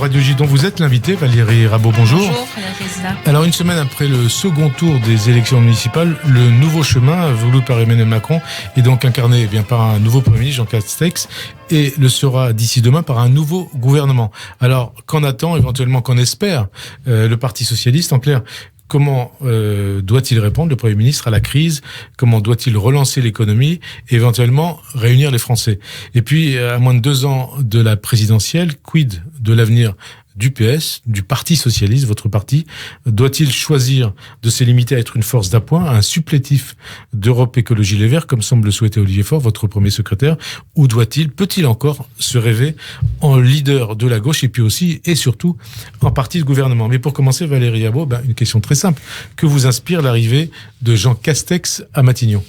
Radio J, dont vous êtes l'invité, Valérie Rabault, bonjour. Bonjour, Frédéric Rizla. Alors, une semaine après le second tour des élections municipales, le nouveau chemin voulu par Emmanuel Macron est donc incarné par un nouveau Premier ministre, Jean Castex, et le sera d'ici demain par un nouveau gouvernement. Alors, qu'en attend, éventuellement qu'en espère le Parti socialiste? En clair, comment doit-il répondre, le Premier ministre, à la crise? Comment doit-il relancer l'économie et éventuellement réunir les Français? Et puis, à moins de 2 ans de la présidentielle, quid de l'avenir du PS, du Parti socialiste, votre parti? Doit-il choisir de se limiter à être une force d'appoint, un supplétif d'Europe Écologie Les Verts, comme semble le souhaiter Olivier Faure, votre premier secrétaire? Ou peut-il encore se rêver en leader de la gauche et puis aussi, et surtout, en parti de gouvernement? Mais pour commencer, Valérie Rabault, une question très simple. Que vous inspire l'arrivée de Jean Castex à Matignon?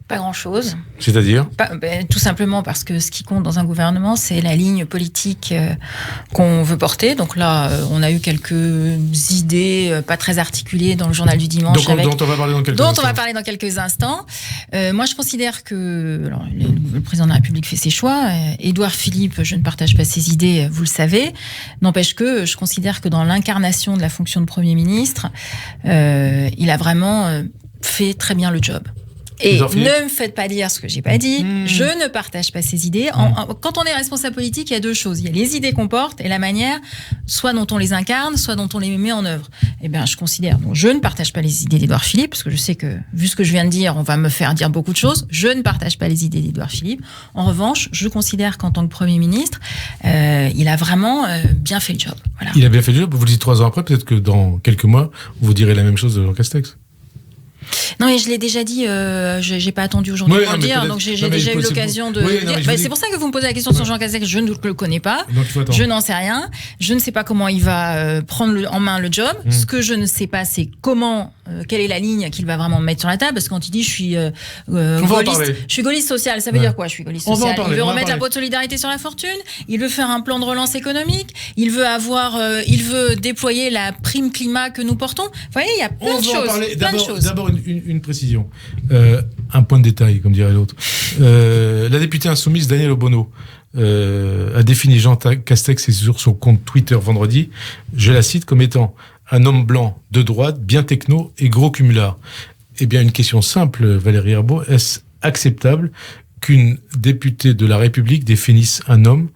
Pas grand-chose. C'est-à-dire tout simplement parce que ce qui compte dans un gouvernement, c'est la ligne politique qu'on veut porter. Donc là, on a eu quelques idées pas très articulées dans le journal du dimanche. Dont on va parler dans quelques instants. Moi, je considère que le président de la République fait ses choix. Édouard Philippe, je ne partage pas ses idées, vous le savez. N'empêche que je considère que dans l'incarnation de la fonction de Premier ministre, il a vraiment fait très bien le job. Et ne me faites pas dire ce que j'ai pas dit. Je ne partage pas ces idées. Quand on est responsable politique, il y a 2 choses. Il y a les idées qu'on porte et la manière, soit dont on les incarne, soit dont on les met en œuvre. Eh bien, je considère, je ne partage pas les idées d'Édouard Philippe, parce que je sais que, vu ce que je viens de dire, on va me faire dire beaucoup de choses. Je ne partage pas les idées d'Édouard Philippe. En revanche, je considère qu'en tant que Premier ministre, il a vraiment bien fait le job. Voilà. Il a bien fait le job. Vous le dites 3 ans après, peut-être que dans quelques mois, vous direz la même chose de Jean Castex. Non, mais je l'ai déjà dit, j'ai pas attendu aujourd'hui pour le dire, donc j'ai déjà eu l'occasion de le dire. C'est pour ça que vous me posez la question sur Jean Castex, je ne le connais pas, je n'en sais rien, je ne sais pas comment il va prendre en main le job. Ce que je ne sais pas, c'est quelle est la ligne qu'il va vraiment mettre sur la table, parce que quand il dit je suis gaulliste social, ça veut dire quoi, je suis gaulliste social? Il veut remettre la peau de solidarité sur la fortune, il veut faire un plan de relance économique, il veut déployer la prime climat que nous portons. Vous voyez, il y a plein de choses. D'abord, une précision, un point de détail, comme dirait l'autre. La députée insoumise Danielle Obono a défini Jean Castex sur son compte Twitter vendredi, je la cite, comme étant un homme blanc de droite, bien techno et gros cumulard. Eh bien, une question simple, Valérie Rabault, est-ce acceptable qu'une députée de la République définisse un homme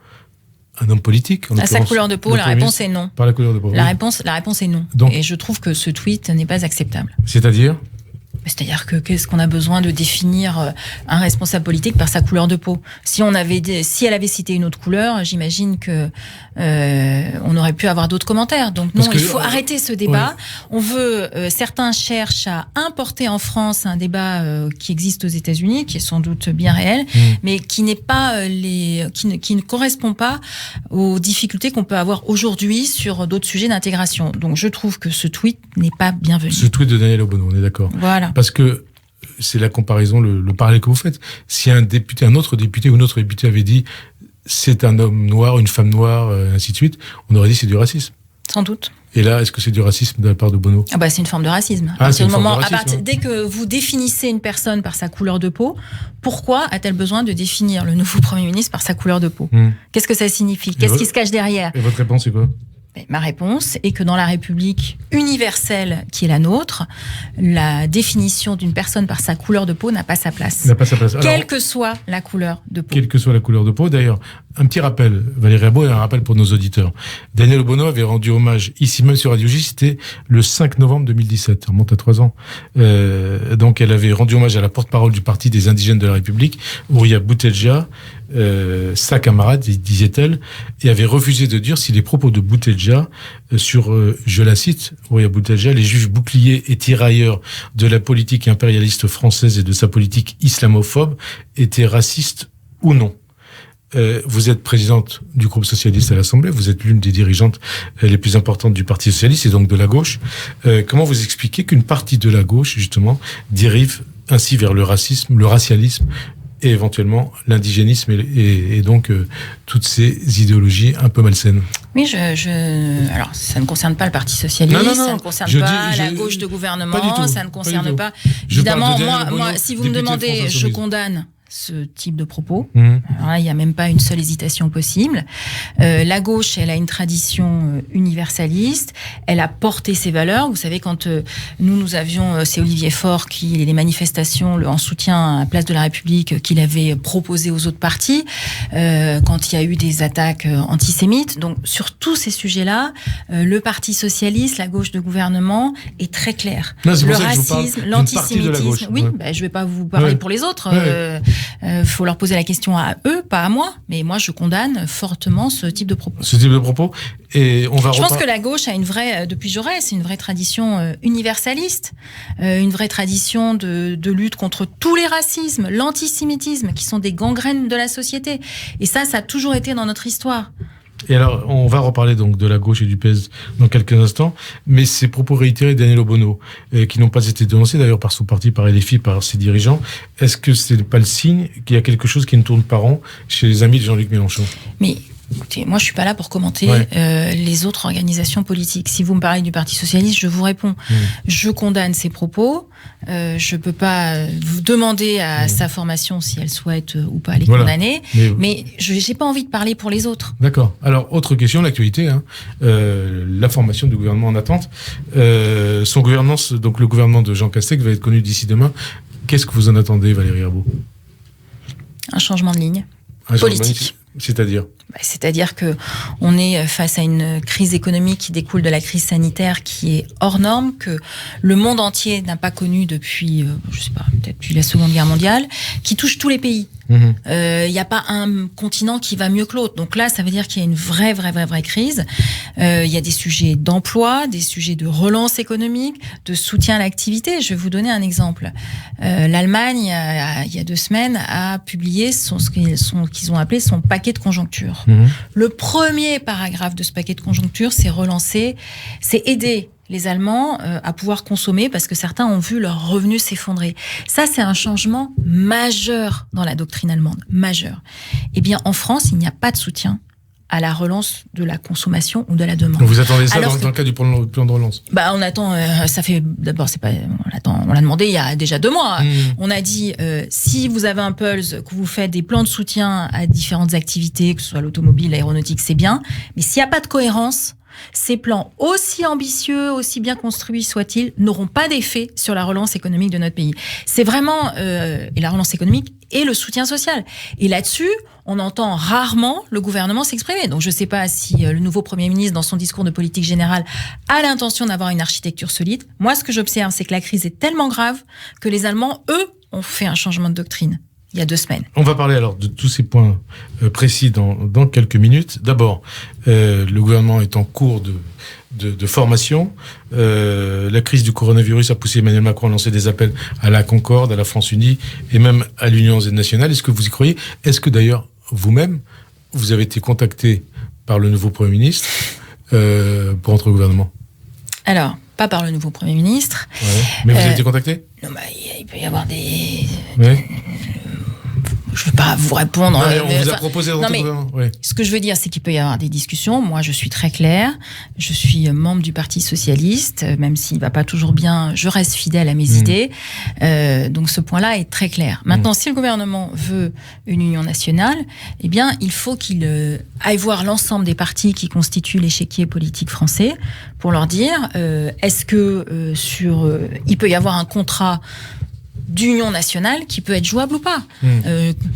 politique, à sa couleur de peau? La réponse est non. Par la couleur de peau. La réponse est non. Donc, et je trouve que ce tweet n'est pas acceptable. C'est-à-dire qu'est-ce qu'on a besoin de définir un responsable politique par sa couleur de peau? Si elle avait cité une autre couleur, j'imagine que on aurait pu avoir d'autres commentaires. Donc non, il faut arrêter ce débat. Ouais. Certains cherchent à importer en France un débat qui existe aux États-Unis, qui est sans doute bien réel, mais qui n'est pas qui ne correspond pas aux difficultés qu'on peut avoir aujourd'hui sur d'autres sujets d'intégration. Donc je trouve que ce tweet n'est pas bienvenu. Ce tweet de Danielle Obono, on est d'accord. Voilà. Parce que c'est la comparaison, le parallèle que vous faites. Si un autre député ou une autre députée avait dit c'est un homme noir, une femme noire, ainsi de suite, on aurait dit c'est du racisme. Sans doute. Et là, est-ce que c'est du racisme de la part de Bono? C'est une forme de racisme. Dès que vous définissez une personne par sa couleur de peau, pourquoi a-t-elle besoin de définir le nouveau Premier ministre par sa couleur de peau? Qu'est-ce que ça signifie? Qu'est-ce qui se cache derrière? Et votre réponse, c'est quoi? Ma réponse est que dans la République universelle qui est la nôtre, la définition d'une personne par sa couleur de peau n'a pas sa place. Quelle que soit la couleur de peau. Quelle que soit la couleur de peau. D'ailleurs, un petit rappel, Valérie Rabault, et un rappel pour nos auditeurs. Danielle Obono avait rendu hommage ici même sur Radio J, c'était le 5 novembre 2017, ça remonte à 3 ans. Donc elle avait rendu hommage à la porte-parole du Parti des indigènes de la République, Ouria Boutelja, sa camarade, disait-elle, et avait refusé de dire si les propos de Boutelja sur, je la cite, Ouria Boutelja, les juifs boucliers et tirailleurs de la politique impérialiste française et de sa politique islamophobe étaient racistes ou non. Vous êtes présidente du groupe socialiste à l'Assemblée, vous êtes l'une des dirigeantes les plus importantes du Parti socialiste et donc de la gauche. Comment vous expliquez qu'une partie de la gauche, justement, dérive ainsi vers le racisme, le racialisme et éventuellement l'indigénisme et donc toutes ces idéologies un peu malsaines? Oui, alors ça ne concerne pas le Parti socialiste, non, ça ne concerne pas la gauche de gouvernement, ça ne concerne pas. Évidemment, moi, si vous me demandez, je condamne ce type de propos. Alors là, il n'y a même pas une seule hésitation possible. La gauche, elle a une tradition universaliste. Elle a porté ses valeurs. Vous savez, quand nous avions, c'est Olivier Faure qui, les manifestations en soutien à la place de la République, qu'il avait proposé aux autres partis, quand il y a eu des attaques antisémites. Donc, sur tous ces sujets-là, le Parti socialiste, la gauche de gouvernement, est très clair. Non, le racisme, l'antisémitisme. Oui, ouais. Je ne vais pas vous parler pour les autres. Faut leur poser la question à eux, pas à moi. Mais moi, je condamne fortement ce type de propos. Et on va je pense que la gauche a une vraie, depuis Jaurès, une vraie tradition universaliste, une vraie tradition de lutte contre tous les racismes, l'antisémitisme, qui sont des gangrènes de la société. Et ça a toujours été dans notre histoire. Et alors, on va reparler donc de la gauche et du PS dans quelques instants, mais ces propos réitérés de Daniel Obono, qui n'ont pas été dénoncés d'ailleurs par son parti, par LFI, par ses dirigeants, est-ce que c'est pas le signe qu'il y a quelque chose qui ne tourne pas rond chez les amis de Jean-Luc Mélenchon ? Mais écoutez, moi je suis pas là pour commenter les autres organisations politiques. Si vous me parlez du Parti socialiste, je vous réponds. Je condamne ces propos. Je peux pas vous demander à sa formation si elle souhaite ou pas les condamner. Mais je n'ai pas envie de parler pour les autres. D'accord. Alors, autre question, l'actualité, la formation du gouvernement en attente. Son gouvernance, donc le gouvernement de Jean Castex va être connu d'ici demain. Qu'est-ce que vous en attendez, Valérie Herbault ? Un changement de ligne politique. C'est-à-dire ? C'est-à-dire que on est face à une crise économique qui découle de la crise sanitaire qui est hors norme, que le monde entier n'a pas connu depuis, peut-être depuis la Seconde Guerre mondiale, qui touche tous les pays. Il n'y a pas un continent qui va mieux que l'autre. Donc là, ça veut dire qu'il y a une vraie crise. Il y a des sujets d'emploi, des sujets de relance économique, de soutien à l'activité. Je vais vous donner un exemple. L'Allemagne, il y a 2 semaines, a publié ce qu'ils ont appelé son paquet de conjoncture. Le premier paragraphe de ce paquet de conjoncture, c'est aider les Allemands à pouvoir consommer parce que certains ont vu leurs revenus s'effondrer. Ça, c'est un changement majeur dans la doctrine allemande. Majeur. Eh bien, en France, il n'y a pas de soutien à la relance de la consommation ou de la demande. Donc vous attendez ça dans le cadre du plan de relance ? On attend, on l'a demandé il y a déjà 2 mois. On a dit, si vous avez un pulse, que vous faites des plans de soutien à différentes activités, que ce soit l'automobile, l'aéronautique, c'est bien. Mais s'il n'y a pas de cohérence, ces plans, aussi ambitieux, aussi bien construits soient-ils, n'auront pas d'effet sur la relance économique de notre pays. C'est vraiment et la relance économique et le soutien social. Et là-dessus, on entend rarement le gouvernement s'exprimer. Donc je ne sais pas si le nouveau Premier ministre, dans son discours de politique générale, a l'intention d'avoir une architecture solide. Moi, ce que j'observe, c'est que la crise est tellement grave que les Allemands, eux, ont fait un changement de doctrine. Il y a 2 semaines. On va parler alors de tous ces points précis dans quelques minutes. D'abord, le gouvernement est en cours de formation. La crise du coronavirus a poussé Emmanuel Macron à lancer des appels à la concorde, à la France unie et même à l'union nationale. Est-ce que vous y croyez ? Est-ce que d'ailleurs, vous-même, vous avez été contacté par le nouveau Premier ministre pour entrer au gouvernement ? Alors, pas par le nouveau Premier ministre. Mais vous avez été contacté ? Non, il peut y avoir des... Ouais. Je ne veux pas vous répondre. On vous a proposé d'entrer au gouvernement. Oui. Ce que je veux dire, c'est qu'il peut y avoir des discussions. Moi, je suis très claire. Je suis membre du Parti socialiste, même s'il ne va pas toujours bien, je reste fidèle à mes idées. Donc ce point-là est très clair. Maintenant, si le gouvernement veut une union nationale, eh bien, il faut qu'il aille voir l'ensemble des partis qui constituent l'échiquier politique français pour leur dire est-ce que il peut y avoir un contrat d'union nationale qui peut être jouable ou pas.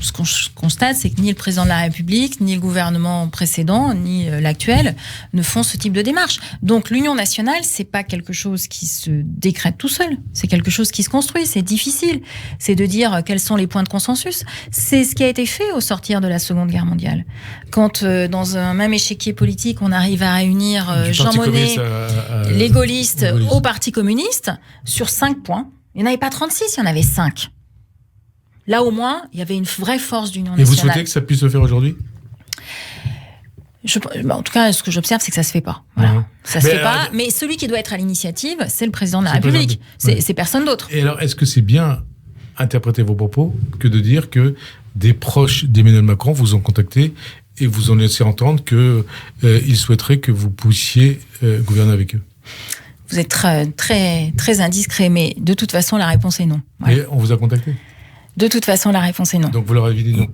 Ce qu'on constate, c'est que ni le président de la République, ni le gouvernement précédent, ni l'actuel ne font ce type de démarche. Donc l'union nationale, c'est pas quelque chose qui se décrète tout seul. C'est quelque chose qui se construit. C'est difficile. C'est de dire quels sont les points de consensus. C'est ce qui a été fait au sortir de la Seconde Guerre mondiale. Quand dans un même échiquier politique, on arrive à réunir Jean Monnet, les gaullistes au Parti communiste sur 5 points. Il n'y en avait pas 36, il y en avait 5. Là, au moins, il y avait une vraie force d'union nationale. Et vous souhaitez que ça puisse se faire aujourd'hui ? En tout cas, ce que j'observe, c'est que ça se fait pas. Voilà. Ça se fait pas. Mais celui qui doit être à l'initiative, c'est le président de la République. C'est personne d'autre. Et alors, est-ce que c'est bien interpréter vos propos que de dire que des proches d'Emmanuel Macron vous ont contacté et vous ont laissé entendre qu'ils souhaiteraient que vous puissiez gouverner avec eux ? Vous êtes très, très, très indiscret, mais de toute façon, la réponse est non. Ouais. Et on vous a contacté ? De toute façon, la réponse est non. Donc vous leur avez dit non.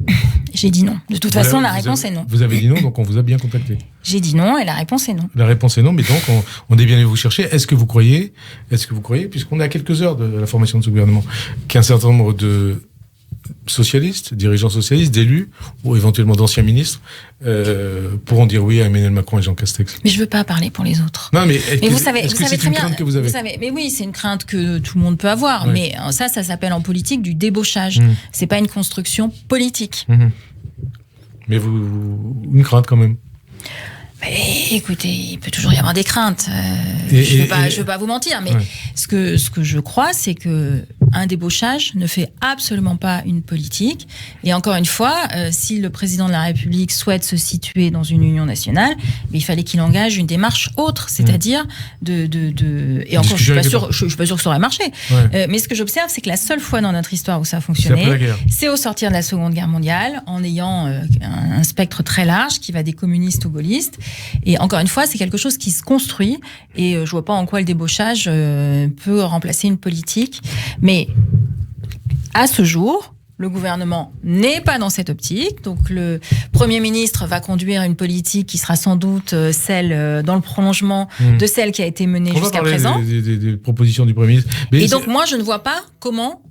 J'ai dit non. De toute façon, la réponse est non. Vous avez dit non, donc on vous a bien contacté. J'ai dit non et la réponse est non. La réponse est non, mais donc on est bien allé vous chercher. Est-ce que vous croyez, puisqu'on est à quelques heures de la formation de ce gouvernement, qu'un certain nombre de socialistes, dirigeants socialistes, d'élus, ou éventuellement d'anciens ministres, pourront dire oui à Emmanuel Macron et Jean Castex? Mais je veux pas parler pour les autres. Non, mais vous savez c'est très une bien crainte que vous avez? Mais oui, c'est une crainte que tout le monde peut avoir. Ouais. Mais ça s'appelle en politique du débauchage. C'est pas une construction politique. Mais une crainte quand même. Mais écoutez, il peut toujours y avoir des craintes. Je veux pas vous mentir, mais ce que je crois, c'est que un débauchage ne fait absolument pas une politique. Et encore une fois, si le président de la République souhaite se situer dans une union nationale, il fallait qu'il engage une démarche autre, c'est-à-dire et encore, je suis pas sûr que ça aurait marché. Mais ce que j'observe, c'est que la seule fois dans notre histoire où ça a fonctionné, c'est au sortir de la Seconde Guerre mondiale, en ayant un spectre très large qui va des communistes aux gaullistes. Et encore une fois, c'est quelque chose qui se construit et je vois pas en quoi le débauchage peut remplacer une politique. Mais à ce jour, le gouvernement n'est pas dans cette optique. Donc le Premier ministre va conduire une politique qui sera sans doute celle dans le prolongement de celle qui a été menée jusqu'à présent. Des propositions du Premier ministre. Et donc moi, je ne vois pas comment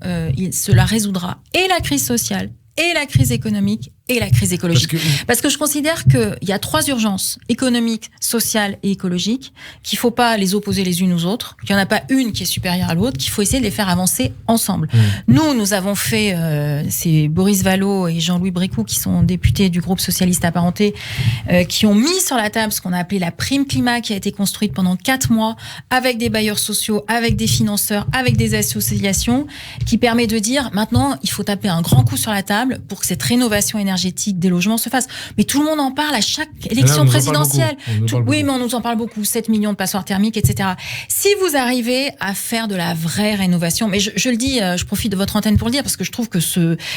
cela résoudra et la crise sociale et la crise économique et la crise écologique. Parce que je considère qu'il y a 3 urgences, économiques, sociales et écologiques, qu'il ne faut pas les opposer les unes aux autres, qu'il n'y en a pas une qui est supérieure à l'autre, qu'il faut essayer de les faire avancer ensemble. Nous avons fait, c'est Boris Vallaud et Jean-Louis Bricout, qui sont députés du groupe socialiste apparenté, qui ont mis sur la table ce qu'on a appelé la prime climat, qui a été construite pendant 4 mois, avec des bailleurs sociaux, avec des financeurs, avec des associations, qui permet de dire, maintenant, il faut taper un grand coup sur la table pour que cette rénovation énergétique des logements se fasse. Mais tout le monde en parle à chaque élection présidentielle. Oui, mais on nous en parle beaucoup. 7 millions de passoires thermiques, etc. Si vous arrivez à faire de la vraie rénovation, mais je le dis, je profite de votre antenne pour le dire, parce que je trouve que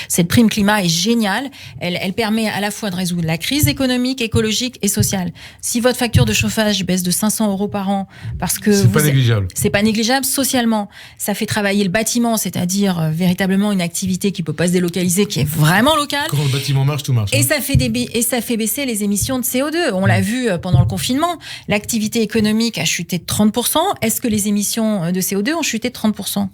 cette prime climat est géniale. Elle permet à la fois de résoudre la crise économique, écologique et sociale. Si votre facture de chauffage baisse de 500 € par an, parce que c'est pas négligeable. C'est pas négligeable socialement. Ça fait travailler le bâtiment, c'est-à-dire véritablement une activité qui peut pas se délocaliser, qui est vraiment locale. Quand le bâtiment marche, tout marche. Et ça fait baisser les émissions de CO2. On l'a vu pendant le confinement. L'activité économique a chuté de 30%. Est-ce que les émissions de CO2 ont chuté de 30%?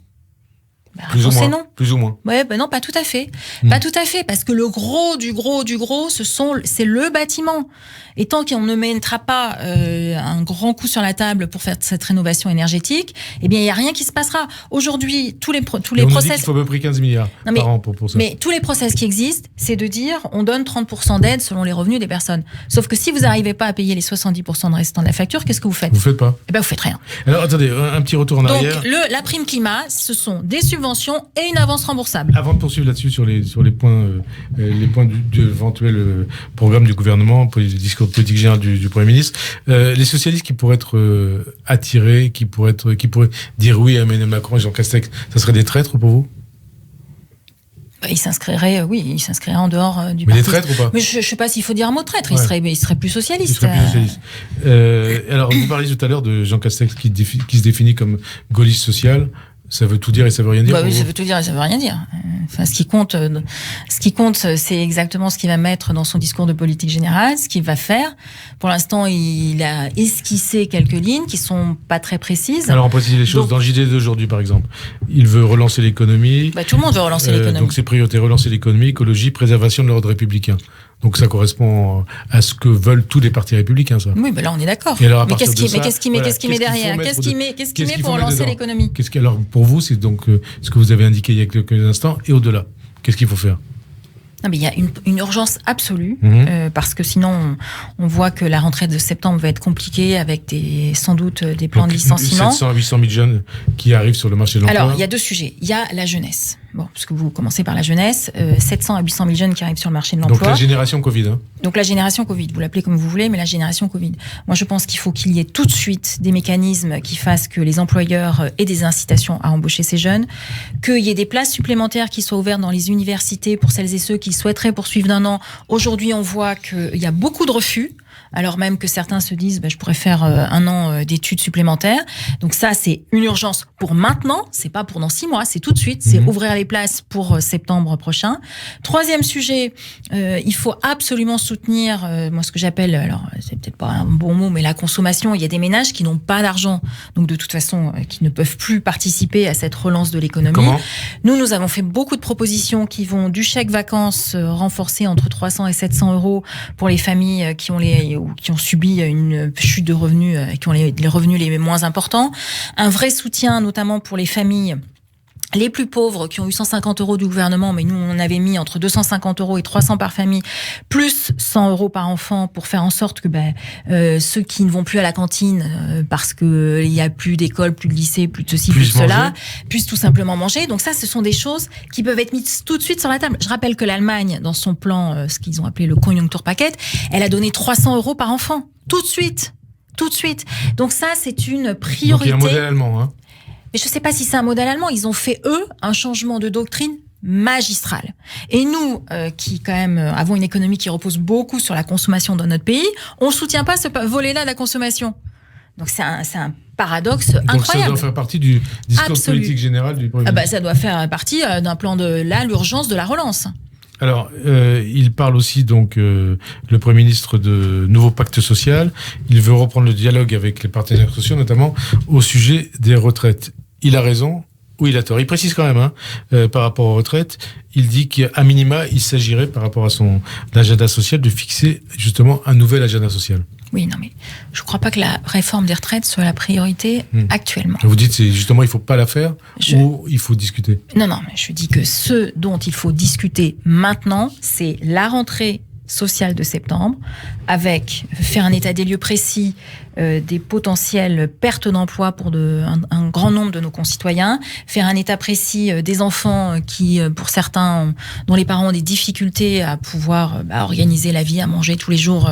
Plus ou moins. Non. Plus ou moins. Ouais, non, pas tout à fait. Pas tout à fait, parce que le gros du gros, c'est le bâtiment. Et tant qu'on ne mettra pas un grand coup sur la table pour faire cette rénovation énergétique, eh bien, il y a rien qui se passera. Aujourd'hui, tous les process. On dit qu'il faut à peu près 15 milliards par an pour ça. Mais tous les process qui existent, c'est de dire, on donne 30% d'aide selon les revenus des personnes. Sauf que si vous n'arrivez pas à payer les 70% de restant de la facture, qu'est-ce que vous faites? Vous faites pas. Eh ben, vous faites rien. Alors, attendez, un petit retour en arrière. Donc, la prime climat, ce sont des subventions et une avance remboursable. Avant de poursuivre là-dessus sur les points du éventuel programme du gouvernement, pour le discours de politique générale du Premier ministre, les socialistes qui pourraient être attirés, qui pourraient dire oui à Emmanuel Macron et Jean Castex, ça serait des traîtres pour vous? Il s'inscrirait en dehors du parti. Mais des traîtres ou pas? Mais je ne sais pas s'il faut dire un mot de traître. Il serait plus socialiste. Alors, vous parliez tout à l'heure de Jean Castex qui se définit comme gaulliste social. Ça veut tout dire et ça veut rien dire. Oui, ça veut tout dire et ça veut rien dire. Enfin, ce qui compte, c'est exactement ce qu'il va mettre dans son discours de politique générale, ce qu'il va faire. Pour l'instant, il a esquissé quelques lignes qui sont pas très précises. Alors, on précise les choses. Dans le JD d'aujourd'hui, par exemple, il veut relancer l'économie. Tout le monde veut relancer l'économie. Donc, ses priorités, relancer l'économie, écologie, préservation de l'ordre républicain. Donc ça correspond à ce que veulent tous les partis républicains, ça. Oui, mais là on est d'accord. Mais qu'est-ce qu'il met derrière? Qu'est-ce qu'il met pour relancer l'économie? Alors pour vous, c'est donc ce que vous avez indiqué il y a quelques instants et au-delà. Qu'est-ce qu'il faut faire? Non, mais il y a une urgence absolue, parce que sinon, on voit que la rentrée de septembre va être compliquée avec sans doute des plans de licenciement. 700 à 800 000 jeunes qui arrivent sur le marché de l'emploi. Alors, il y a 2 sujets. Il y a la jeunesse. Bon, parce que vous commencez par la jeunesse, 700 à 800 000 jeunes qui arrivent sur le marché de l'emploi. Donc la génération Covid. Donc la génération Covid, vous l'appelez comme vous voulez, mais la génération Covid. Moi, je pense qu'il faut qu'il y ait tout de suite des mécanismes qui fassent que les employeurs aient des incitations à embaucher ces jeunes, qu'il y ait des places supplémentaires qui soient ouvertes dans les universités pour celles et ceux qui souhaiteraient poursuivre d'1 an. Aujourd'hui, on voit qu'il y a beaucoup de refus. alors même que certains se disent je pourrais faire 1 an d'études supplémentaires. Donc ça, c'est une urgence pour maintenant, c'est pas pour dans 6 mois, c'est tout de suite, c'est ouvrir les places pour septembre prochain. Troisième sujet, il faut absolument soutenir, moi ce que j'appelle, alors c'est peut-être pas un bon mot, mais la consommation. Il y a des ménages qui n'ont pas d'argent, donc de toute façon qui ne peuvent plus participer à cette relance de l'économie. Comment ? Nous avons fait beaucoup de propositions qui vont du chèque vacances renforcé entre 300 et 700 euros pour les familles qui ont subi une chute de revenus, qui ont les revenus les moins importants. Un vrai soutien, notamment pour les familles les plus pauvres qui ont eu 150 euros du gouvernement, mais nous on avait mis entre 250 euros et 300 par famille, plus 100 euros par enfant pour faire en sorte que ceux qui ne vont plus à la cantine parce que il y a plus d'école, plus de lycée, plus de ceci, plus de cela, puissent tout simplement manger. Donc ça, ce sont des choses qui peuvent être mises tout de suite sur la table. Je rappelle que l'Allemagne, dans son plan, ce qu'ils ont appelé le Konjunkturpaket, elle a donné 300 euros par enfant, tout de suite. Donc ça, c'est une priorité. Donc il y a un modèle allemand, hein. Mais je ne sais pas si c'est un modèle allemand. Ils ont fait, eux, un changement de doctrine magistral. Et nous, qui quand même avons une économie qui repose beaucoup sur la consommation dans notre pays, on ne soutient pas ce volet-là de la consommation. Donc c'est un paradoxe incroyable. Donc ça doit faire partie du discours politique général du Premier ministre. Ça doit faire partie d'un plan de l'urgence de la relance. Alors, il parle aussi, donc, le Premier ministre de nouveau pacte social. Il veut reprendre le dialogue avec les partenaires sociaux, notamment au sujet des retraites. Il a raison ou il a tort. Il précise quand même, par rapport aux retraites, il dit qu'à minima, il s'agirait, par rapport à son agenda social, de fixer justement un nouvel agenda social. Oui, non, mais je ne crois pas que la réforme des retraites soit la priorité actuellement. Vous dites, c'est justement, il ne faut pas la faire ou il faut discuter ? Non, mais je dis que ce dont il faut discuter maintenant, c'est la rentrée sociale de septembre, avec faire un état des lieux précis des potentielles pertes d'emploi pour un grand nombre de nos concitoyens, faire un état précis des enfants qui, pour certains, dont les parents ont des difficultés à pouvoir organiser la vie, à manger tous les jours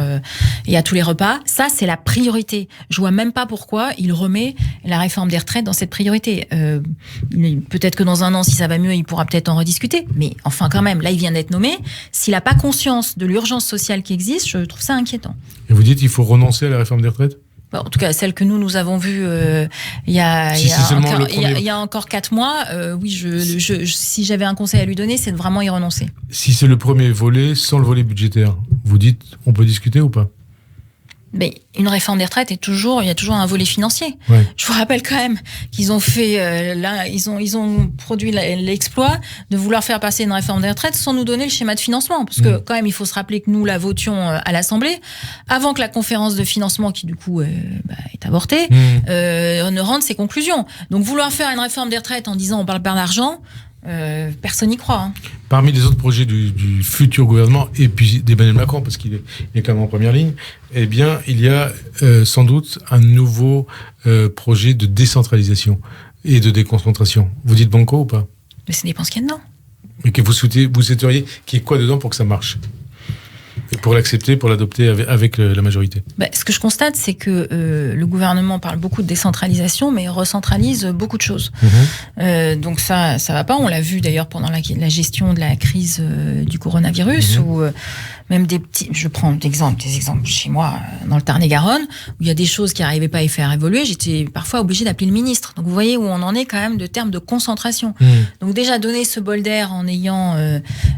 et à tous les repas. Ça, c'est la priorité. Je vois même pas pourquoi il remet la réforme des retraites dans cette priorité. Peut-être que dans 1 an, si ça va mieux, il pourra peut-être en rediscuter. Mais enfin, quand même, là, il vient d'être nommé. S'il n'a pas conscience de l'urgence sociale qui existe, je trouve ça inquiétant. Et vous dites qu'il faut renoncer à la réforme des retraites ? En tout cas, celle que nous avons vue il y a encore 4 mois, oui, si j'avais un conseil à lui donner, c'est de vraiment y renoncer. Si c'est le premier volet, sans le volet budgétaire, vous dites, on peut discuter ou pas ? Mais une réforme des retraites il y a toujours un volet financier. Ouais. Je vous rappelle quand même qu'ils ont fait, ils ont produit l'exploit de vouloir faire passer une réforme des retraites sans nous donner le schéma de financement. Parce que quand même, il faut se rappeler que nous la votions à l'Assemblée avant que la conférence de financement, qui du coup est avortée, ne rende ses conclusions. Donc vouloir faire une réforme des retraites en disant on parle pas d'argent, personne n'y croit. Hein. Parmi les autres projets du futur gouvernement et puis d'Emmanuel Macron, parce qu'il est quand même en première ligne, eh bien, il y a sans doute un nouveau projet de décentralisation et de déconcentration. Vous dites banco ou pas ? Mais ça dépend ce qu'il y a dedans. Mais que vous souhaiteriez qu'il y ait quoi dedans pour que ça marche ? Et pour l'accepter, pour l'adopter avec la majorité. Ce que je constate, c'est que le gouvernement parle beaucoup de décentralisation, mais recentralise beaucoup de choses. Donc ça va pas. On l'a vu d'ailleurs pendant la gestion de la crise du coronavirus, où même je prends des exemples chez moi, dans le Tarn-et-Garonne, où il y a des choses qui n'arrivaient pas à y faire évoluer. J'étais parfois obligée d'appeler le ministre. Donc vous voyez où on en est quand même de termes de concentration. Donc déjà donner ce bol d'air en ayant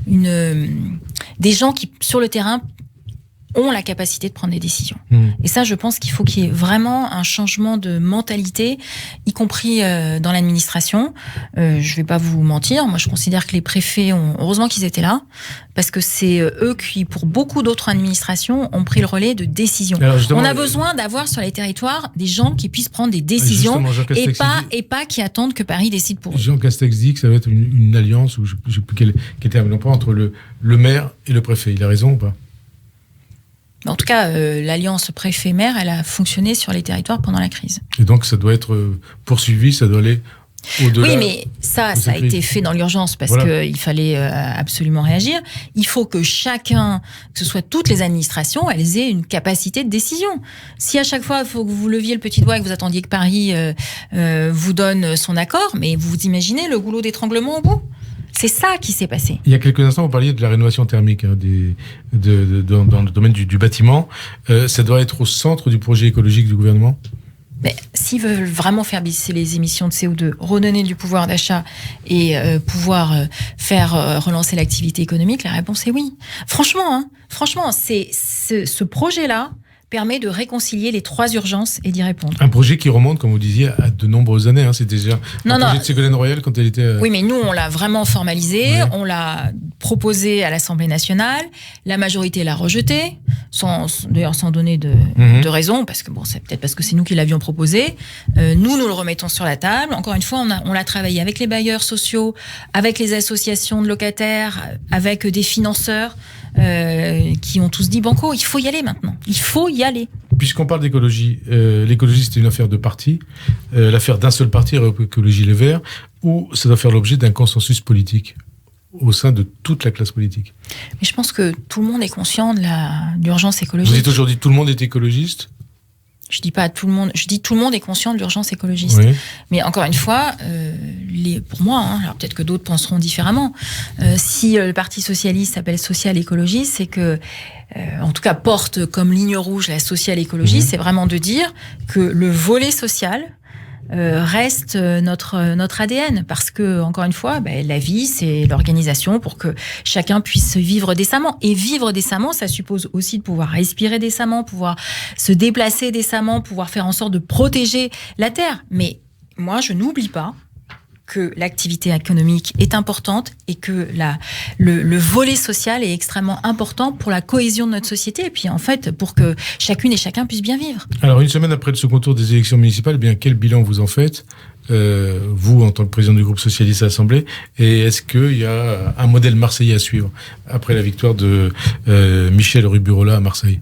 des gens qui, sur le terrain, ont la capacité de prendre des décisions. Et ça, je pense qu'il faut qu'il y ait vraiment un changement de mentalité, y compris dans l'administration. Je vais pas vous mentir, moi je considère que les préfets heureusement qu'ils étaient là, parce que c'est eux qui, pour beaucoup d'autres administrations, ont pris le relais de décision. On a besoin d'avoir sur les territoires des gens qui puissent prendre des décisions et pas qui attendent que Paris décide pour eux. Jean Castex dit que ça va être une alliance, ou je ne sais plus quel terme il emploie, entre le maire et le préfet. Il a raison ou pas ? En tout cas, l'alliance préfet-maire, elle a fonctionné sur les territoires pendant la crise. Et donc, ça doit être poursuivi, ça doit aller au-delà. Oui, mais ça a été fait dans l'urgence parce qu'il fallait absolument réagir. Il faut que chacun, que ce soit toutes les administrations, elles aient une capacité de décision. Si à chaque fois, il faut que vous leviez le petit doigt et que vous attendiez que Paris vous donne son accord, mais vous imaginez le goulot d'étranglement au bout ? C'est ça qui s'est passé. Il y a quelques instants, vous parliez de la rénovation thermique dans le domaine du bâtiment. Ça doit être au centre du projet écologique du gouvernement ? Mais s'ils veulent vraiment faire baisser les émissions de CO2, redonner du pouvoir d'achat et pouvoir faire relancer l'activité économique, la réponse est oui. Franchement, ce projet-là permet de réconcilier les 3 urgences et d'y répondre. Un projet qui remonte, comme vous disiez, à de nombreuses années. C'était déjà projet de Ségolène Royal quand elle était... Oui, mais nous, on l'a vraiment formalisé, on l'a proposé à l'Assemblée nationale, la majorité l'a rejeté, d'ailleurs sans donner de raison, parce que c'est peut-être parce que c'est nous qui l'avions proposé. Nous le remettons sur la table. Encore une fois, on l'a travaillé avec les bailleurs sociaux, avec les associations de locataires, avec des financeurs, qui ont tous dit banco, il faut y aller maintenant. Il faut y aller. Puisqu'on parle d'écologie, l'écologie c'est une affaire de parti, l'affaire d'un seul parti, Europe Écologie Les Verts, ou ça doit faire l'objet d'un consensus politique au sein de toute la classe politique. Mais je pense que tout le monde est conscient de l'urgence écologique. Vous dites aujourd'hui tout le monde est écologiste ? Je dis pas tout le monde, je dis tout le monde est conscient de l'urgence écologiste. Oui. Mais encore une fois, pour moi, alors peut-être que d'autres penseront différemment, si le Parti socialiste s'appelle social-écologiste, c'est que, en tout cas, porte comme ligne rouge la social-écologie, c'est vraiment de dire que le volet social reste notre ADN, parce que, encore une fois, la vie, c'est l'organisation pour que chacun puisse vivre décemment. Et vivre décemment, ça suppose aussi de pouvoir respirer décemment, pouvoir se déplacer décemment, pouvoir faire en sorte de protéger la terre. Mais moi, je n'oublie pas que l'activité économique est importante et que le volet social est extrêmement important pour la cohésion de notre société et puis en fait pour que chacune et chacun puisse bien vivre. Alors une semaine après le second tour des élections municipales, quel bilan vous en faites, vous en tant que président du groupe socialiste à l'Assemblée, et est-ce qu'il y a un modèle marseillais à suivre après la victoire de Michel Ruburola à Marseille ?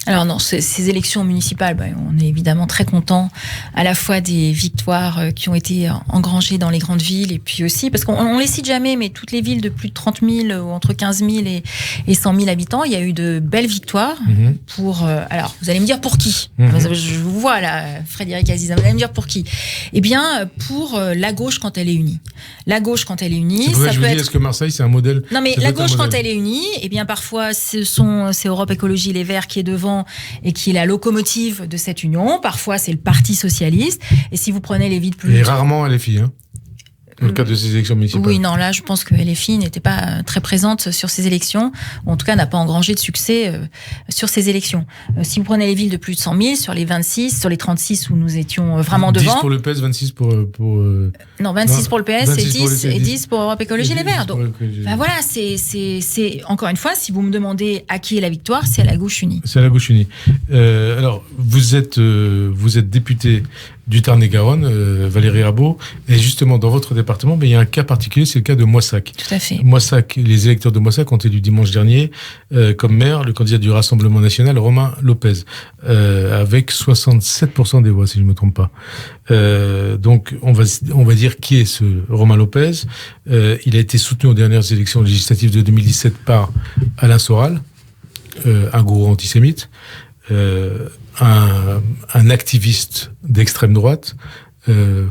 Alors non, ces élections municipales, on est évidemment très content à la fois des victoires qui ont été engrangées dans les grandes villes et puis aussi, parce qu'on les cite jamais, mais toutes les villes de plus de 30 000 ou entre 15 000 et 100 000 habitants, il y a eu de belles victoires pour... alors, vous allez me dire pour qui ? Je vous vois là, Frédéric Aziza, vous allez me dire pour qui ? Eh bien, pour la gauche quand elle est unie. La gauche quand elle est unie, ça peut être... Est-ce que Marseille, c'est un modèle ? Non, mais la gauche quand elle est unie, eh bien parfois c'est Europe Écologie Les Verts qui est devant et qui est la locomotive de cette union. Parfois, c'est le Parti socialiste. Et si vous prenez les villes plus... Et rarement LFI, dans le cadre de ces élections municipales. Oui, non, là, je pense que LFI n'était pas très présente sur ces élections, ou en tout cas n'a pas engrangé de succès sur ces élections. Si vous prenez les villes de plus de 100 000, sur les 26, sur les 36 où nous étions vraiment devant... 10 pour le PS, 26 pour... Non, 26 pour le PS et 10 pour Europe Écologie Les Verts. Donc, voilà, c'est encore une fois, si vous me demandez à qui est la victoire, c'est à la gauche unie. C'est à la gauche unie. Alors, vous êtes député du Tarn-et-Garonne, Valérie Rabault, et justement dans votre département, il y a un cas particulier, c'est le cas de Moissac. Tout à fait. Moissac, les électeurs de Moissac ont élu dimanche dernier comme maire le candidat du Rassemblement national, Romain Lopez, avec 67% des voix, si je ne me trompe pas. Donc on va dire qui est ce Romain Lopez. Il a été soutenu aux dernières élections législatives de 2017 par Alain Soral, un gourou antisémite. Un activiste d'extrême droite,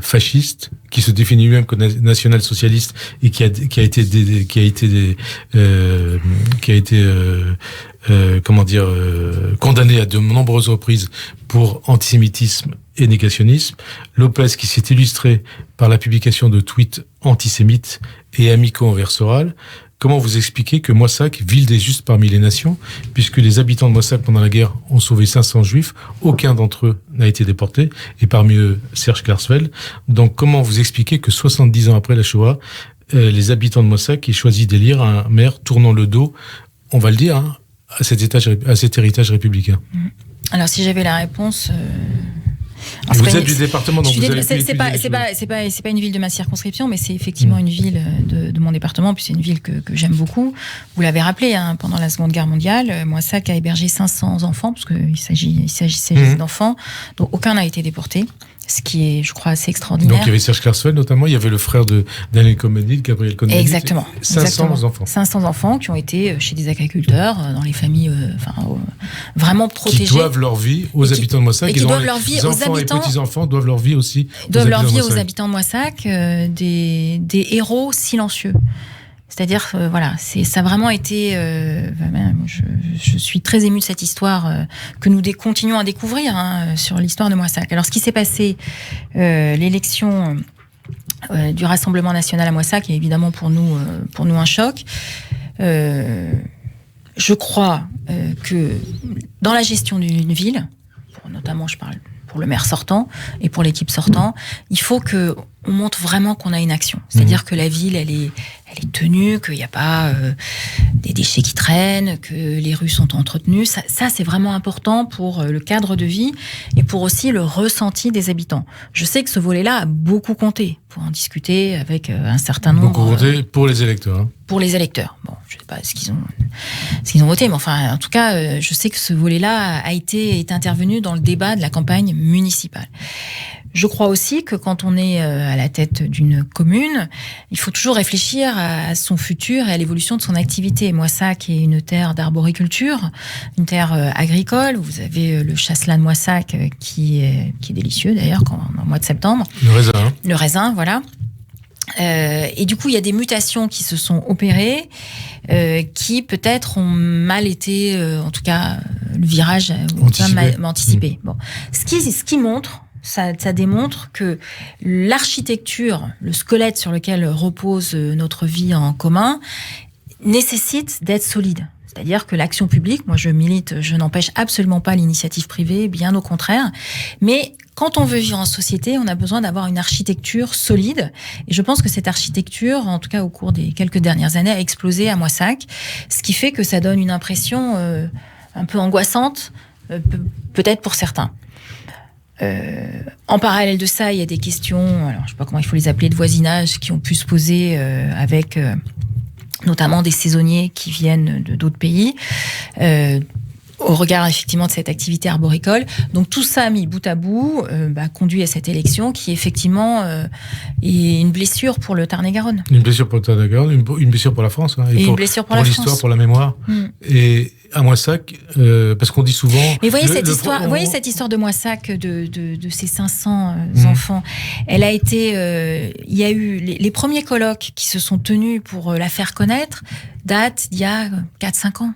fasciste, qui se définit lui-même comme national-socialiste et qui a été condamné à de nombreuses reprises pour antisémitisme et négationnisme. Lopez, qui s'est illustré par la publication de tweets antisémites et amicaux envers Soral. Comment vous expliquez que Moissac, ville des justes parmi les nations, puisque les habitants de Moissac pendant la guerre ont sauvé 500 juifs, aucun d'entre eux n'a été déporté, et parmi eux Serge Klarsfeld. Donc comment vous expliquez que 70 ans après la Shoah, les habitants de Moissac aient choisi d'élire un maire tournant le dos, on va le dire, à cet héritage républicain? Alors si j'avais la réponse... Vous êtes du département, donc vous avez c'est pas une ville de ma circonscription, mais c'est effectivement une ville de mon département, puis c'est une ville que j'aime beaucoup. Vous l'avez rappelé, pendant la Seconde Guerre mondiale, Moissac a hébergé 500 enfants, parce qu'il s'agissait d'enfants, donc aucun n'a été déporté. ce qui est, je crois, assez extraordinaire. Donc il y avait Serge Klarsfeld notamment, il y avait le frère de Daniel Cohn-Bendit, Gabriel Cohn-Bendit. Exactement. 500 enfants. 500 enfants qui ont été chez des agriculteurs, dans les familles vraiment protégées. Qui doivent leur vie aux habitants de Moissac. Et qui doivent leur vie aux habitants. Et petits-enfants doivent leur vie aussi aux habitants de Moissac, des héros silencieux. C'est-à-dire, ça a vraiment été... je suis très émue de cette histoire que nous continuons à découvrir sur l'histoire de Moissac. Alors, ce qui s'est passé, l'élection du Rassemblement national à Moissac est évidemment pour nous un choc. Je crois que dans la gestion d'une ville, notamment je parle pour le maire sortant et pour l'équipe sortant, il faut que on montre vraiment qu'on a une action. C'est-à-dire que la ville, elle est tenue, qu'il n'y a pas des déchets qui traînent, que les rues sont entretenues. Ça, c'est vraiment important pour le cadre de vie et pour aussi le ressenti des habitants. Je sais que ce volet-là a beaucoup compté pour en discuter avec un certain nombre... Beaucoup compté pour les électeurs. Hein. Pour les électeurs. Bon, je ne sais pas ce qu'ils ont voté, mais enfin, en tout cas, je sais que ce volet-là est intervenu dans le débat de la campagne municipale. Je crois aussi que quand on est à la tête d'une commune, il faut toujours réfléchir à son futur et à l'évolution de son activité. Moissac est une terre d'arboriculture, une terre agricole. Vous avez le chasselas de Moissac qui est délicieux d'ailleurs en mois de septembre. Le raisin. Hein. Le raisin, voilà. Et du coup, il y a des mutations qui se sont opérées, qui peut-être ont mal été, en tout cas, le virage anticipé. Bon, ce qui montre. Ça démontre que l'architecture, le squelette sur lequel repose notre vie en commun, nécessite d'être solide. C'est-à-dire que l'action publique, moi je milite, je n'empêche absolument pas l'initiative privée, bien au contraire, mais quand on veut vivre en société, on a besoin d'avoir une architecture solide. Et je pense que cette architecture, en tout cas au cours des quelques dernières années, a explosé à Moissac, ce qui fait que ça donne une impression un peu angoissante, peut-être pour certains. En parallèle de ça, il y a des questions, alors je sais pas comment il faut les appeler, de voisinage qui ont pu se poser avec notamment des saisonniers qui viennent d'autres pays, au regard effectivement de cette activité arboricole. Donc tout ça mis bout à bout conduit à cette élection qui effectivement est une blessure pour le Tarn-et-Garonne. Une blessure pour le Tarn-et-Garonne, une blessure pour la France. Hein, et une blessure pour la l'histoire, France. pour la mémoire. Et à Moissac, parce qu'on dit souvent... Mais voyez cette histoire de Moissac, de ces 500 enfants, elle a été... il y a eu les premiers colloques qui se sont tenus pour la faire connaître, datent d'il y a 4-5 ans.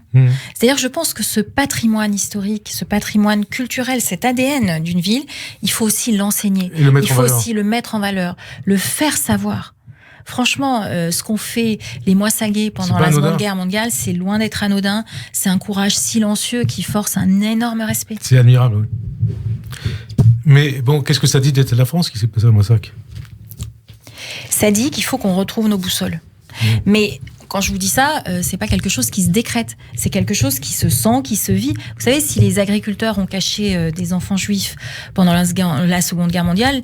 C'est-à-dire que je pense que ce patrimoine historique, ce patrimoine culturel, cet ADN d'une ville, il faut aussi l'enseigner. Il faut aussi le mettre en valeur, le faire savoir. Franchement, ce qu'ont fait les Moissagais pendant la Seconde Guerre mondiale, c'est loin d'être anodin. C'est un courage silencieux qui force un énorme respect. C'est admirable, oui. Mais bon, qu'est-ce que ça dit d'être la France qui s'est passé à Moissac ? Ça dit qu'il faut qu'on retrouve nos boussoles. Mais quand je vous dis ça, c'est pas quelque chose qui se décrète. C'est quelque chose qui se sent, qui se vit. Vous savez, si les agriculteurs ont caché des enfants juifs pendant la Seconde Guerre mondiale,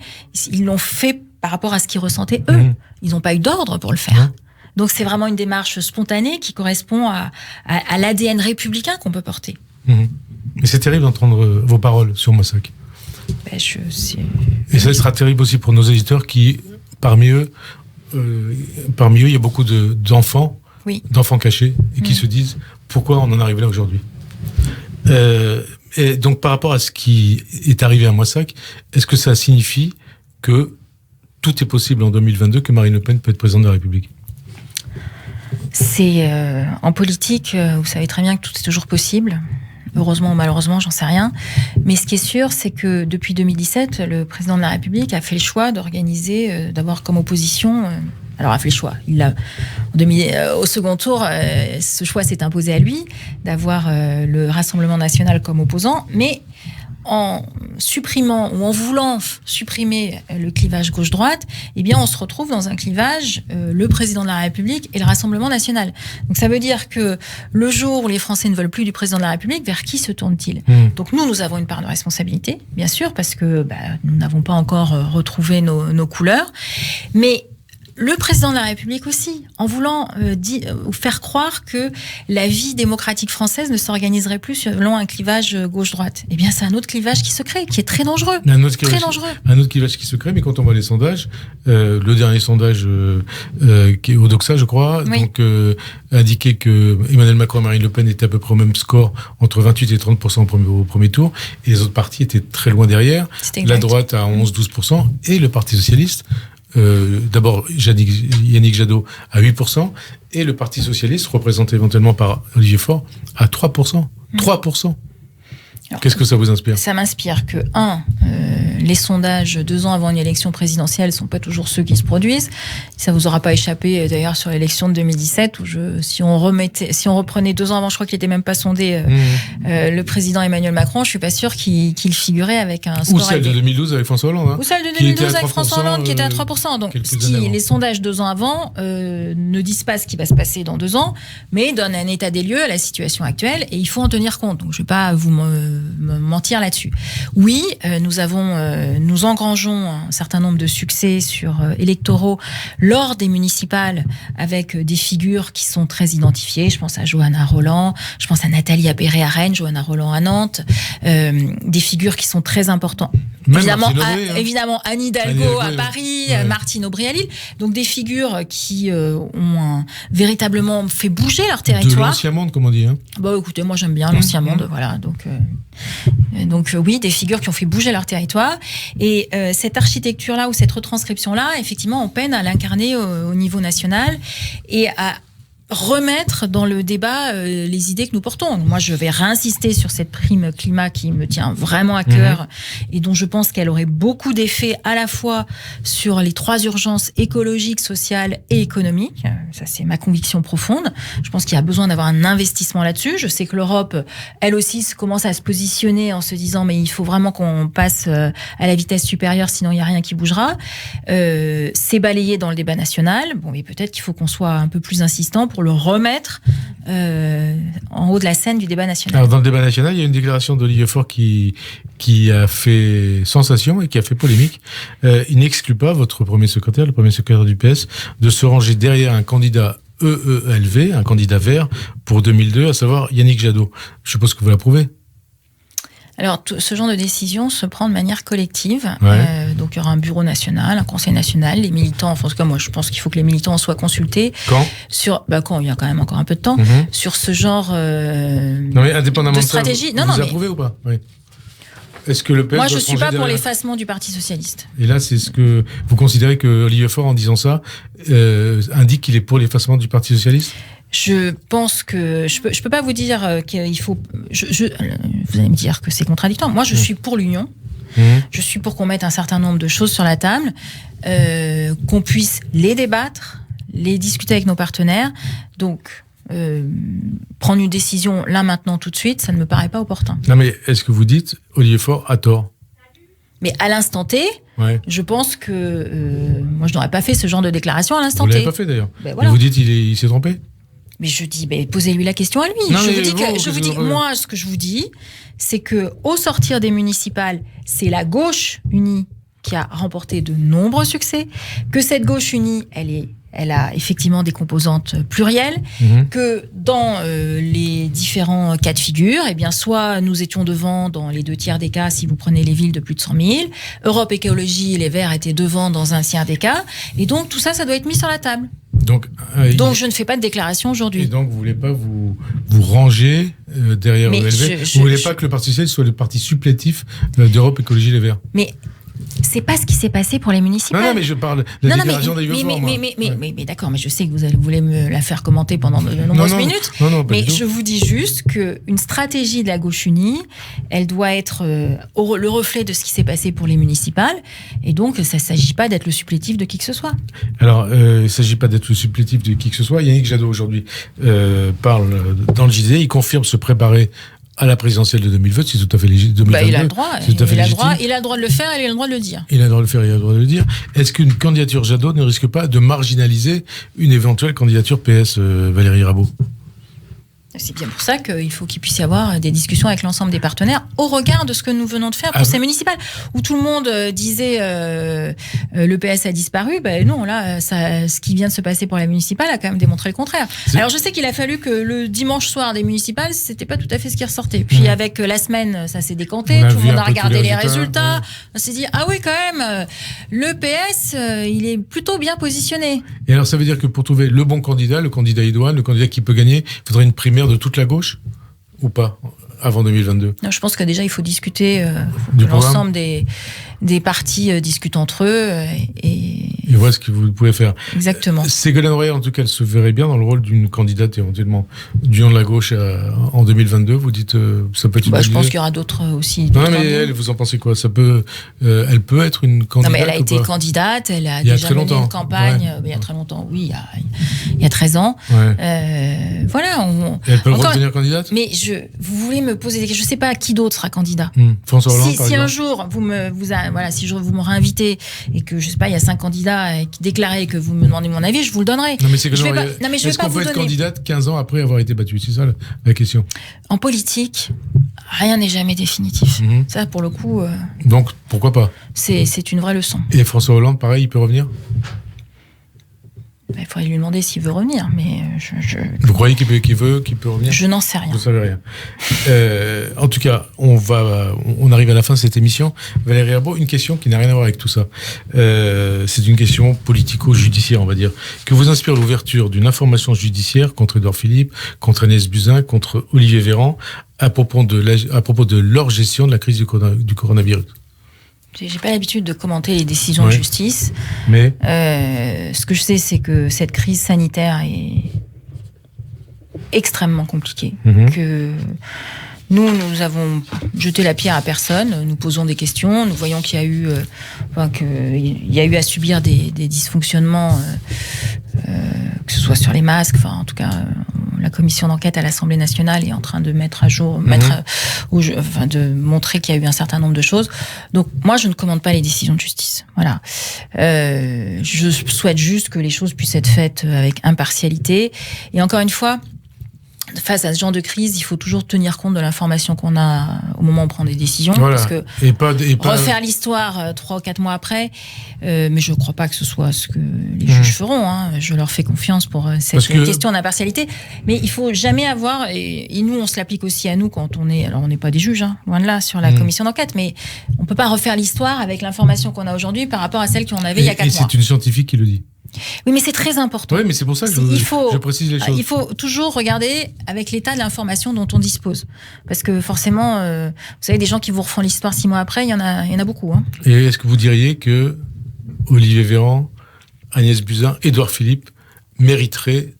ils l'ont fait par rapport à ce qu'ils ressentaient eux. Ils n'ont pas eu d'ordre pour le faire. Donc c'est vraiment une démarche spontanée qui correspond à l'ADN républicain qu'on peut porter. Mais c'est terrible d'entendre vos paroles sur Moissac. Et ça sera terrible aussi pour nos éditeurs qui, parmi eux, il y a beaucoup d'enfants, d'enfants cachés, et qui se disent pourquoi on en arrive là aujourd'hui. Et donc par rapport à ce qui est arrivé à Moissac, est-ce que ça signifie que tout est possible en 2022, que Marine Le Pen peut être présidente de la République ? C'est en politique, vous savez très bien que tout est toujours possible. Heureusement ou malheureusement, j'en sais rien. Mais ce qui est sûr, c'est que depuis 2017, le président de la République a fait le choix d'organiser, d'avoir comme opposition... alors, a fait le choix. Au second tour, ce choix s'est imposé à lui, d'avoir le Rassemblement national comme opposant. Mais en supprimant ou en voulant supprimer le clivage gauche-droite, eh bien, on se retrouve dans un clivage le président de la République et le Rassemblement national. Donc, ça veut dire que le jour où les Français ne veulent plus du président de la République, vers qui se tournent-ils ? Donc, nous avons une part de responsabilité, bien sûr, parce que nous n'avons pas encore retrouvé nos couleurs. Mais le président de la République aussi, en voulant faire croire que la vie démocratique française ne s'organiserait plus selon un clivage gauche-droite. Eh bien, c'est un autre clivage qui se crée, qui est très dangereux. Un autre clivage qui se crée, mais quand on voit les sondages, le dernier sondage qui est au Doxa, je crois, oui. donc indiquait que Emmanuel Macron et Marine Le Pen étaient à peu près au même score, entre 28 et 30% au premier tour, et les autres partis étaient très loin derrière. La droite à 11-12%, et le Parti socialiste, d'abord Yannick Jadot à 8%, et le Parti socialiste, représenté éventuellement par Olivier Faure, à 3%. 3%. Alors, qu'est-ce que ça vous inspire ? Ça m'inspire que, les sondages 2 ans avant une élection présidentielle ne sont pas toujours ceux qui se produisent. Ça ne vous aura pas échappé, d'ailleurs, sur l'élection de 2017, où si on reprenait 2 ans avant, je crois qu'il n'était même pas sondé, le président Emmanuel Macron, je ne suis pas sûre qu'il figurait avec un score. Ou celle de 2012 avec François Hollande. Ou celle de 2012 avec François Hollande, qui était à 3%. Donc, les sondages 2 ans avant ne disent pas ce qui va se passer dans 2 ans, mais donnent un état des lieux à la situation actuelle, et il faut en tenir compte. Donc, je ne vais pas vous mentir là-dessus. Oui, nous engrangeons un certain nombre de succès électoraux lors des municipales avec des figures qui sont très identifiées. Je pense à Johanna Rolland, je pense à Nathalie Appéré à Rennes, Johanna Rolland à Nantes, des figures qui sont très importantes. Évidemment, Anne Hidalgo à Paris, Martine Aubry à Lille. Donc des figures qui ont véritablement fait bouger leur territoire. De l'ancien monde, comme on dit. Bah écoutez, moi j'aime bien l'ancien monde, voilà. Donc oui, des figures qui ont fait bouger leur territoire. Et cette architecture-là ou cette retranscription-là, effectivement, on peine à l'incarner au niveau national et à remettre dans le débat les idées que nous portons. Moi, je vais réinsister sur cette prime climat qui me tient vraiment à cœur et dont je pense qu'elle aurait beaucoup d'effets à la fois sur les 3 urgences écologiques, sociales et économiques. Ça, c'est ma conviction profonde. Je pense qu'il y a besoin d'avoir un investissement là-dessus. Je sais que l'Europe, elle aussi, commence à se positionner en se disant mais il faut vraiment qu'on passe à la vitesse supérieure, sinon il n'y a rien qui bougera. C'est balayé dans le débat national. Bon, mais peut-être qu'il faut qu'on soit un peu plus insistant pour le remettre en haut de la scène du débat national. Alors, dans le débat national, il y a une déclaration d'Olivier Faure qui a fait sensation et qui a fait polémique. Il n'exclut pas, votre premier secrétaire, le premier secrétaire du PS, de se ranger derrière un candidat EELV, un candidat vert, pour 2002, à savoir Yannick Jadot. Je suppose que vous l'approuvez. Alors, ce genre de décision se prend de manière collective. Ouais. Donc, il y aura un bureau national, un conseil national, les militants, en tout cas, moi, je pense qu'il faut que les militants soient consultés. Quand ? Quand il y a quand même encore un peu de temps, sur ce genre non, mais indépendamment de stratégie. De ça, vous approuvez ou pas ? Oui. Est-ce que le PS Moi, je ne suis pas pour l'effacement du Parti socialiste. Et là, c'est ce que vous considérez que Olivier Faure, en disant ça, indique qu'il est pour l'effacement du Parti socialiste ? Je pense que je peux pas vous dire qu'il faut. Vous allez me dire que c'est contradictoire. Moi, je suis pour l'union. Je suis pour qu'on mette un certain nombre de choses sur la table, qu'on puisse les débattre, les discuter avec nos partenaires. Donc, prendre une décision là, maintenant, tout de suite, ça ne me paraît pas opportun. Non, mais est-ce que vous dites Olivier Faure a tort ? Mais à l'instant T, je pense que moi, je n'aurais pas fait ce genre de déclaration à l'instant T. Vous l'avez pas fait d'ailleurs. Ben, voilà. Et vous dites il s'est trompé ? Mais je dis, posez-lui la question à lui. Non, Moi, ce que je vous dis, c'est que au sortir des municipales, c'est la gauche unie qui a remporté de nombreux succès, que cette gauche unie, elle a effectivement des composantes plurielles, que dans les différents cas de figure, eh bien, soit nous étions devant dans les 2/3 des cas, si vous prenez les villes de plus de 100 000, Europe Écologie, les Verts étaient devant dans 1/3 des cas, et donc tout ça, ça doit être mis sur la table. Donc je ne fais pas de déclaration aujourd'hui. Et donc vous voulez pas vous ranger derrière EELV. Vous voulez pas que le Parti socialiste soit le parti supplétif d'Europe Écologie Les Verts. Mais c'est pas ce qui s'est passé pour les municipales. Non, mais je parle de la déclaration des mais d'accord, mais je sais que vous voulez me la faire commenter pendant de nombreuses minutes. Non, mais je vous dis juste qu'une stratégie de la gauche unie, elle doit être le reflet de ce qui s'est passé pour les municipales. Et donc, ça ne s'agit pas d'être le supplétif de qui que ce soit. Alors, il ne s'agit pas d'être le supplétif de qui que ce soit. Yannick Jadot, aujourd'hui, parle dans le JDD. Il confirme se préparer à la présidentielle de 2020, c'est tout à fait légitime. Il a le droit. Il a le droit de le faire et il a le droit de le dire. Il a le droit de le faire et il a le droit de le dire. Est-ce qu'une candidature Jadot ne risque pas de marginaliser une éventuelle candidature PS Valérie Rabault ? C'est bien pour ça qu'il faut qu'il puisse y avoir des discussions avec l'ensemble des partenaires au regard de ce que nous venons de faire pour ces municipales. Où tout le monde disait le PS a disparu, non, là, ce qui vient de se passer pour la municipale a quand même démontré le contraire. Alors je sais qu'il a fallu que le dimanche soir des municipales, c'était pas tout à fait ce qui ressortait. Puis avec la semaine, ça s'est décanté, tout le monde a regardé les résultats. On s'est dit, ah oui, quand même, le PS, il est plutôt bien positionné. Et alors ça veut dire que pour trouver le bon candidat, le candidat idoine, le candidat qui peut gagner, il faudrait une primaire de toute la gauche ou pas avant 2022? Non, je pense que déjà il faut discuter, que l'ensemble des partis discutent entre eux et voilà ce que vous pouvez faire. Exactement. Ségolène Royal, en tout cas, elle se verrait bien dans le rôle d'une candidate éventuellement du nom de la gauche en 2022. Vous dites ça peut être une bonne je pense idée. qu'il y aura d'autres aussi. Non, mais elle, vous en pensez quoi? Ça peut, elle peut être une candidate? Non, mais elle a été candidate, elle a déjà mené une campagne il y a très longtemps. Oui, il y a 13 ans. Ouais. Voilà. Et elle peut redevenir candidate? Mais vous voulez me poser des questions. Je sais pas qui d'autre sera candidat. François Hollande, si un jour vous me réinvité et que je sais pas, il y a 5 candidats qui déclaraient que vous me demandez mon avis, je vous le donnerai. Non, mais c'est que je vais est-ce pas qu'on vous peut être donner. candidate 15 ans après avoir été battu? C'est ça la question. En politique, rien n'est jamais définitif. Ça, pour le coup. Donc pourquoi pas? C'est une vraie leçon. Et François Hollande, pareil, il peut revenir? Il faudrait lui demander s'il veut revenir, mais Vous croyez qu'il peut revenir? Je n'en sais rien. Vous ne savez rien. En tout cas, on arrive à la fin de cette émission. Valérie Herbault, une question qui n'a rien à voir avec tout ça. C'est une question politico-judiciaire, on va dire. Que vous inspire l'ouverture d'une information judiciaire contre Édouard Philippe, contre Agnès Buzyn, contre Olivier Véran, à propos de leur gestion de la crise du coronavirus? J'ai pas l'habitude de commenter les décisions de justice. Mais ce que je sais, c'est que cette crise sanitaire est extrêmement compliquée. Que nous avons jeté la pierre à personne. Nous posons des questions. Nous voyons qu'il y a eu, à subir des dysfonctionnements, que ce soit sur les masques. En tout cas, la commission d'enquête à l'Assemblée nationale est en train de mettre à jour, de montrer qu'il y a eu un certain nombre de choses. Donc, moi, je ne commande pas les décisions de justice. Voilà. Je souhaite juste que les choses puissent être faites avec impartialité. Et encore une fois, face à ce genre de crise, il faut toujours tenir compte de l'information qu'on a au moment où on prend des décisions. Voilà. Parce que refaire l'histoire 3 ou 4 mois après, mais je ne crois pas que ce soit ce que les juges feront. Je leur fais confiance pour cette question d'impartialité. Mais il ne faut jamais avoir, et nous on se l'applique aussi à nous quand on est, alors on n'est pas des juges, loin de là, sur la commission d'enquête, mais on ne peut pas refaire l'histoire avec l'information qu'on a aujourd'hui par rapport à celle qu'on avait il y a 4 mois. Et c'est une scientifique qui le dit. Oui, mais c'est très important. Oui, mais c'est pour ça que je précise les choses. Il faut toujours regarder avec l'état de l'information dont on dispose. Parce que forcément, vous savez, des gens qui vous refont l'histoire 6 mois après, il y en a beaucoup. Et est-ce que vous diriez que Olivier Véran, Agnès Buzyn, Édouard Philippe mériteraient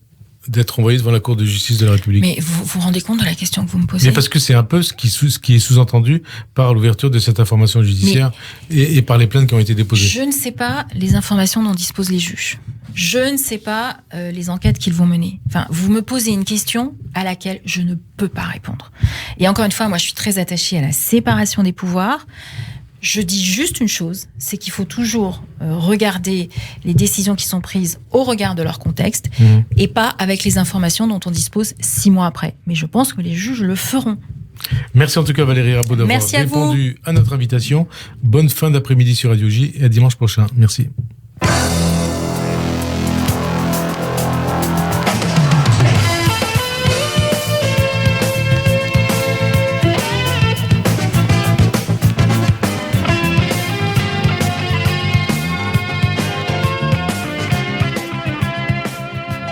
d'être envoyés devant la Cour de justice de la République? Mais vous vous rendez compte de la question que vous me posez? Mais parce que c'est un peu ce qui est sous-entendu par l'ouverture de cette information judiciaire et par les plaintes qui ont été déposées. Je ne sais pas les informations dont disposent les juges. Je ne sais pas les enquêtes qu'ils vont mener. Vous me posez une question à laquelle je ne peux pas répondre. Et encore une fois, moi, je suis très attachée à la séparation des pouvoirs. Je dis juste une chose, c'est qu'il faut toujours regarder les décisions qui sont prises au regard de leur contexte et pas avec les informations dont on dispose 6 mois après. Mais je pense que les juges le feront. Merci en tout cas Valérie Herbault d'avoir répondu à notre invitation. Bonne fin d'après-midi sur Radio J et à dimanche prochain. Merci.